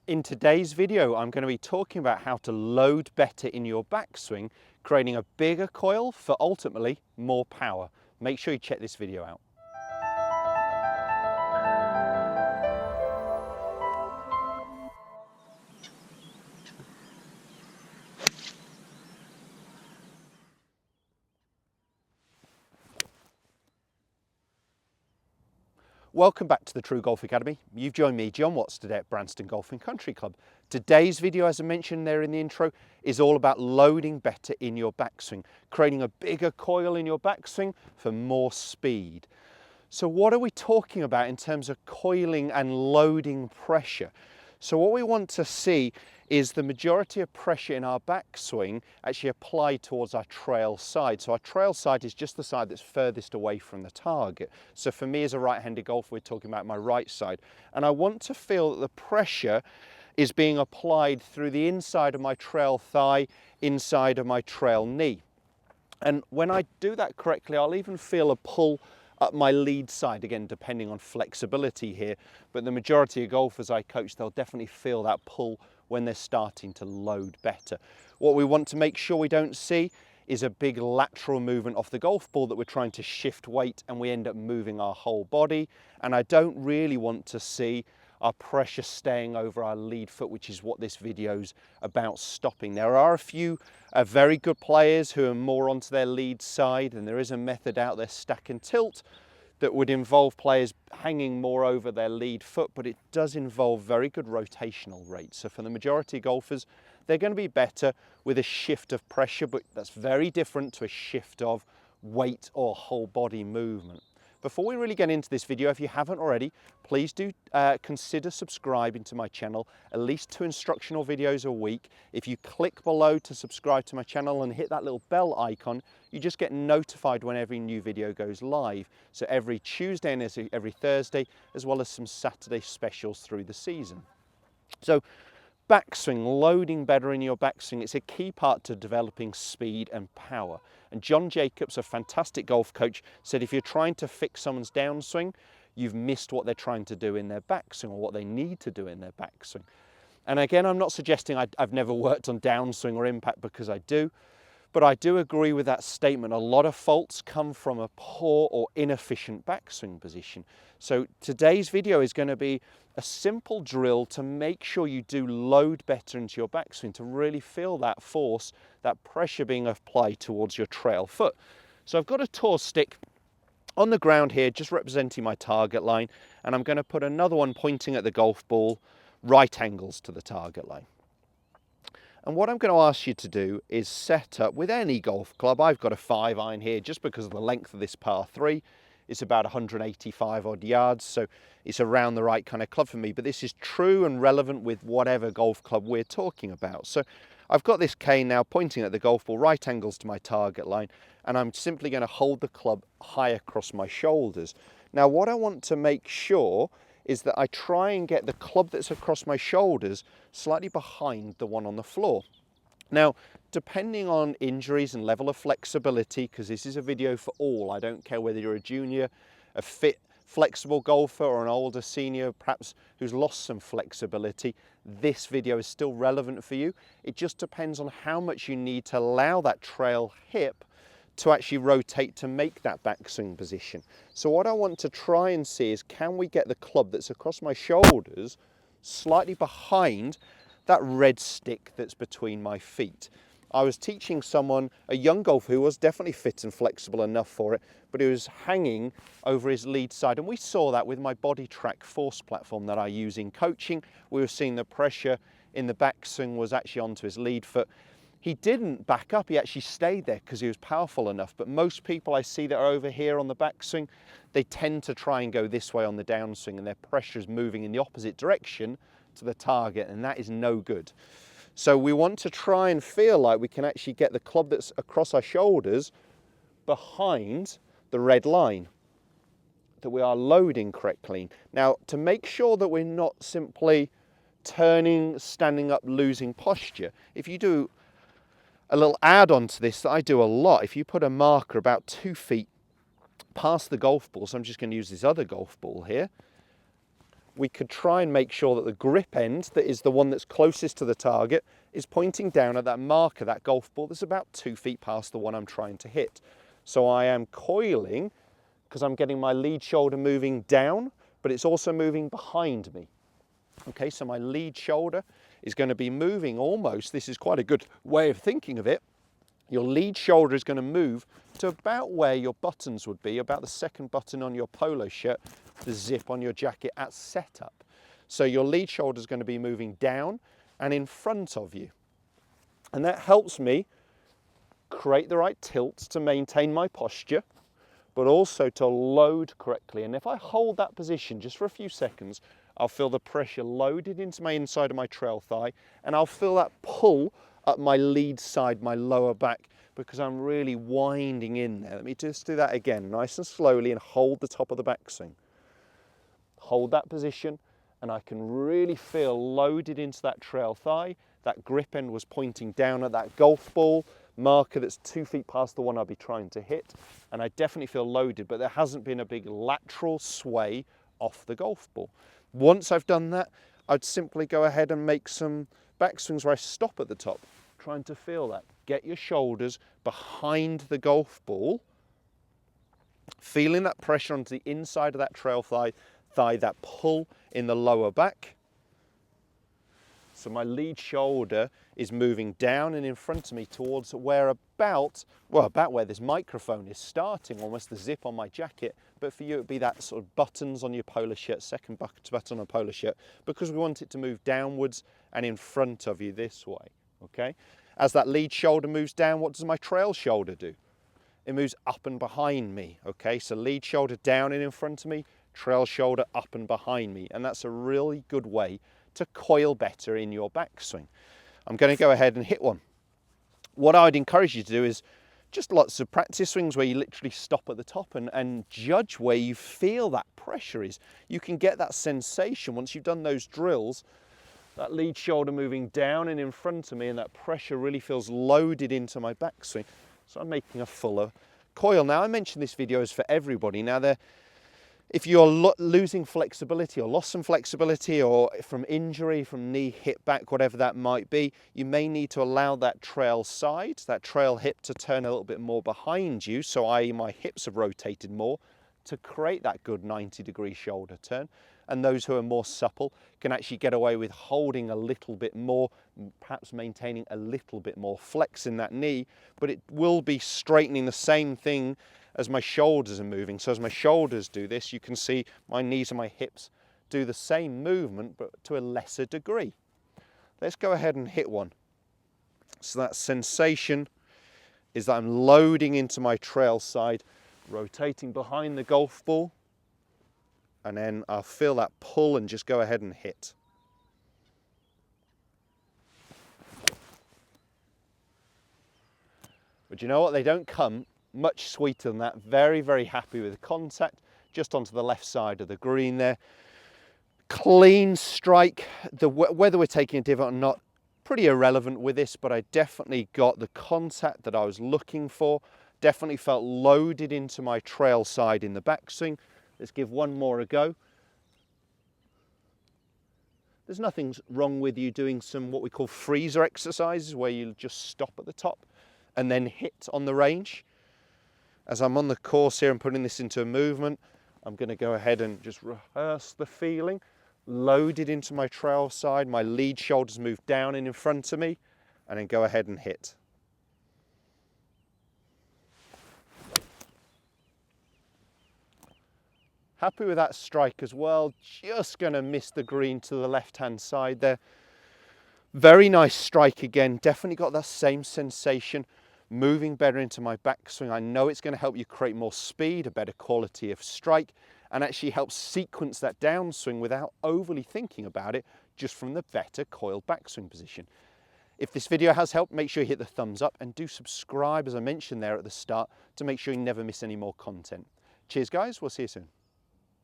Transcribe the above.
In today's video, I'm going to be talking about how to load better in your backswing, creating a bigger coil for ultimately more power. Make sure you check this video out. Welcome back to the TruGolf Academy. You've joined me, Jon Watts, today at Branston Golf and Country Club. Today's video, as I mentioned there in the intro, is all about loading better in your backswing, creating a bigger coil in your backswing for more speed. So what are we talking about in terms of coiling and loading pressure? So what we want to see is the majority of pressure in our backswing actually applied towards our trail side. So our trail side is just the side that's furthest away from the target. So for me as a right-handed golfer, we're talking about my right side. And I want to feel that the pressure is being applied through the inside of my trail thigh, inside of my trail knee. And when I do that correctly, I'll even feel a pull up my lead side, again depending on flexibility here, but the majority of golfers I coach, they'll definitely feel that pull when they're starting to load better. What we want to make sure we don't see is a big lateral movement off the golf ball that we're trying to shift weight and we end up moving our whole body. And I don't really want to see our pressure staying over our lead foot, which is what this video's about stopping. There are a few very good players who are more onto their lead side, and there is a method out there, stack and tilt, that would involve players hanging more over their lead foot, but it does involve very good rotational rates. So for the majority of golfers, they're going to be better with a shift of pressure, but that's very different to a shift of weight or whole body movement. Before we really get into this video, if you haven't already, please do consider subscribing to my channel, at least 2 instructional videos a week. If you click below to subscribe to my channel and hit that little bell icon, you just get notified when every new video goes live. So every Tuesday and every Thursday, as well as some Saturday specials through the season. So backswing, loading better in your backswing, it's a key part to developing speed and power. And John Jacobs, a fantastic golf coach, said if you're trying to fix someone's downswing, you've missed what they're trying to do in their backswing or what they need to do in their backswing. And again, I'm not suggesting I've never worked on downswing or impact, because I do. But I do agree with that statement. A lot of faults come from a poor or inefficient backswing position. So today's video is going to be a simple drill to make sure you do load better into your backswing, to really feel that force, that pressure being applied towards your trail foot. So I've got a tour stick on the ground here, just representing my target line, and I'm going to put another one pointing at the golf ball, right angles to the target line. And what I'm going to ask you to do is set up with any golf club. I've got a 5-iron here just because of the length of this par 3. It's about 185 odd yards, so it's around the right kind of club for me. But this is true and relevant with whatever golf club we're talking about. So I've got this cane now pointing at the golf ball, right angles to my target line, and I'm simply going to hold the club high across my shoulders. Now what I want to make sure is that I try and get the club that's across my shoulders slightly behind the one on the floor. Now, depending on injuries and level of flexibility, because this is a video for all, I don't care whether you're a junior, a fit, flexible golfer, or an older senior, perhaps who's lost some flexibility, this video is still relevant for you. It just depends on how much you need to allow that trail hip to actually rotate to make that backswing position. So what I want to try and see is, can we get the club that's across my shoulders slightly behind that red stick that's between my feet. I was teaching someone, a young golfer, who was definitely fit and flexible enough for it, but he was hanging over his lead side. And we saw that with my body track force platform that I use in coaching. We were seeing the pressure in the backswing was actually onto his lead foot. He didn't back up, he actually stayed there because he was powerful enough. But most people I see that are over here on the backswing, they tend to try and go this way on the downswing, and their pressure is moving in the opposite direction to the target, and that is no good. So we want to try and feel like we can actually get the club that's across our shoulders behind the red line, that we are loading correctly. Now, to make sure that we're not simply turning, standing up, losing posture, if you do a little add-on to this that I do a lot, if you put a marker about 2 feet past the golf ball, so I'm just going to use this other golf ball here, we could try and make sure that the grip end, that is the one that's closest to the target, is pointing down at that marker, that golf ball that's about 2 feet past the one I'm trying to hit. So I am coiling because I'm getting my lead shoulder moving down, but it's also moving behind me. Okay, so my lead shoulder is going to be moving almost, this is quite a good way of thinking of it, your lead shoulder is going to move to about where your buttons would be, about the second button on your polo shirt, the zip on your jacket at setup. So your lead shoulder is going to be moving down and in front of you. And that helps me create the right tilt to maintain my posture, but also to load correctly. And if I hold that position just for a few seconds, I'll feel the pressure loaded into my inside of my trail thigh, and I'll feel that pull up my lead side, my lower back, because I'm really winding in there. Let me just do that again, nice and slowly, and hold the top of the backswing. Hold that position, and I can really feel loaded into that trail thigh. That grip end was pointing down at that golf ball marker that's 2 feet past the one I'll be trying to hit, and I definitely feel loaded, but there hasn't been a big lateral sway off the golf ball. Once I've done that, I'd simply go ahead and make some backswings where I stop at the top, trying to feel that. Get your shoulders behind the golf ball, feeling that pressure onto the inside of that trail thigh, that pull in the lower back. So my lead shoulder is moving down and in front of me towards where about where this microphone is starting, almost the zip on my jacket. But for you, it'd be that sort of buttons on your polo shirt, second button on a polo shirt, because we want it to move downwards and in front of you this way, okay? As that lead shoulder moves down, what does my trail shoulder do? It moves up and behind me, okay? So lead shoulder down and in front of me, trail shoulder up and behind me. And that's a really good way to coil better in your backswing. I'm going to go ahead and hit one. What I'd encourage you to do is just lots of practice swings where you literally stop at the top and judge where you feel that pressure is. You can get that sensation once you've done those drills, that lead shoulder moving down and in front of me, and that pressure really feels loaded into my backswing. So I'm making a fuller coil. Now, I mentioned this video is for everybody. Now, if you're losing flexibility or lost some flexibility, or from injury, from knee, hip, back, whatever that might be, you may need to allow that trail side, that trail hip, to turn a little bit more behind you, so i.e. my hips have rotated more, to create that good 90-degree shoulder turn. And those who are more supple can actually get away with holding a little bit more, perhaps maintaining a little bit more flex in that knee, but it will be straightening the same thing as my shoulders are moving. So as my shoulders do this, you can see my knees and my hips do the same movement, but to a lesser degree. Let's go ahead and hit one. So that sensation is that I'm loading into my trail side, rotating behind the golf ball, and then I'll feel that pull and just go ahead and hit. But you know what? They don't come much sweeter than that. Very, very happy with the contact, just onto the left side of the green there. Clean strike. Whether we're taking a divot or not, pretty irrelevant with this, but I definitely got the contact that I was looking for. Definitely felt loaded into my trail side in the backswing. Let's give one more a go. There's nothing wrong with you doing some what we call freezer exercises, where you just stop at the top and then hit on the range. As I'm on the course here and putting this into a movement, I'm going to go ahead and just rehearse the feeling. Loaded into my trail side, my lead shoulders move down and in front of me, and then go ahead and hit. Happy with that strike as well. Just going to miss the green to the left-hand side there. Very nice strike again. Definitely got that same sensation. Moving better into my backswing. I know it's going to help you create more speed, a better quality of strike, and actually help sequence that downswing without overly thinking about it, just from the better coiled backswing position. If this video has helped, make sure you hit the thumbs up and do subscribe, as I mentioned there at the start, to make sure you never miss any more content. Cheers guys, we'll see you soon.